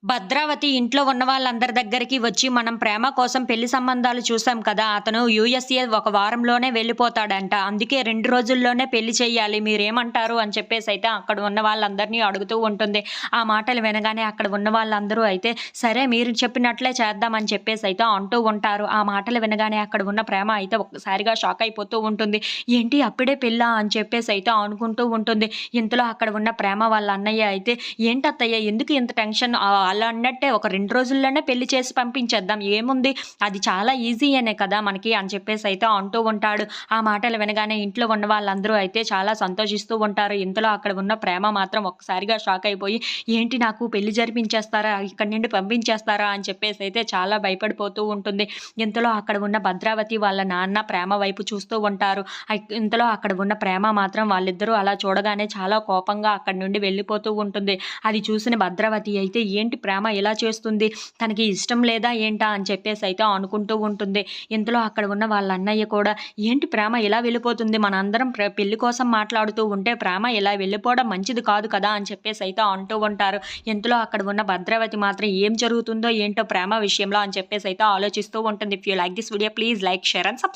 భద్రావతి ఇంట్లో ఉన్న వాళ్ళందరి దగ్గరికి వచ్చి మనం ప్రేమ కోసం పెళ్లి సంబంధాలు చూసాం కదా! అతను యూఎస్ఏ ఒక వారంలోనే వెళ్ళిపోతాడంట. అందుకే 2 రోజుల్లోనే పెళ్లి చేయాలి. మీరేమంటారు? అని చెప్పేసైతే అక్కడ ఉన్న వాళ్ళందరిని అడుగుతూ ఉంటుంది. ఆ మాటలు వినగానే అక్కడ ఉన్న వాళ్ళందరూ అయితే సరే మీరు చెప్పినట్లే చేద్దాం అని చెప్పేసైతే అంటూ ఉంటారు. ఆ మాటలు వినగానే అక్కడ ఉన్న ప్రేమ అయితే ఒక్కసారిగా షాక్ అయిపోతూ ఉంటుంది. ఏంటి అప్పుడే పెళ్ళా? అని చెప్పేసైతే అనుకుంటూ ఉంటుంది. ఇంతలో అక్కడ ఉన్న ప్రేమ వాళ్ళ అన్నయ్య అయితే ఏంటత్తయ్య ఎందుకు ఇంత టెన్షన్ అలా అన్నట్టే ఒక 2 రోజుల్లోనే పెళ్లి చేసి పంపించేద్దాం. ఏముంది అది చాలా ఈజీయేనే కదా మనకి అని చెప్పేసైతే అంటూ ఉంటాడు. ఆ మాటలు వినగానే ఇంట్లో ఉన్న వాళ్ళందరూ అయితే చాలా సంతోషిస్తూ ఉంటారు. ఇంతలో అక్కడ ఉన్న ప్రేమ మాత్రం ఒక్కసారిగా షాక్ అయిపోయి, ఏంటి నాకు పెళ్లి జరిపించేస్తారా? ఇక్కడి నుండి పంపించేస్తారా? అని చెప్పేసైతే చాలా భయపడిపోతూ ఉంటుంది. ఇంతలో అక్కడ ఉన్న భద్రావతి వాళ్ళ నాన్న ప్రేమ వైపు చూస్తూ ఉంటారు. ఇంతలో అక్కడ ఉన్న ప్రేమ మాత్రం వాళ్ళిద్దరూ అలా చూడగానే చాలా కోపంగా అక్కడి నుండి వెళ్ళిపోతూ ఉంటుంది. అది చూసిన భద్రావతి అయితే ఏంటి ప్రేమ ఇలా చేస్తుంది? తనకి ఇష్టం లేదా ఏంటా? అని చెప్పేసైతే అనుకుంటూ ఉంటుంది. ఇంతలో అక్కడ ఉన్న వాళ్ళ అన్నయ్య కూడా ఏంటి ప్రేమ ఇలా వెళ్ళిపోతుంది? మనందరం పెళ్లి కోసం మాట్లాడుతూ ఉంటే ప్రేమ ఇలా వెళ్ళిపోవడం మంచిది కాదు కదా! అని చెప్పేసైతే అంటూ ఉంటారు. ఇంతలో అక్కడ ఉన్న భద్రావతి మాత్రం ఏం జరుగుతుందో ఏంటో ప్రేమ విషయంలో అని చెప్పేసైతే ఆలోచిస్తూ ఉంటుంది. If you like this video please like, share and subscribe.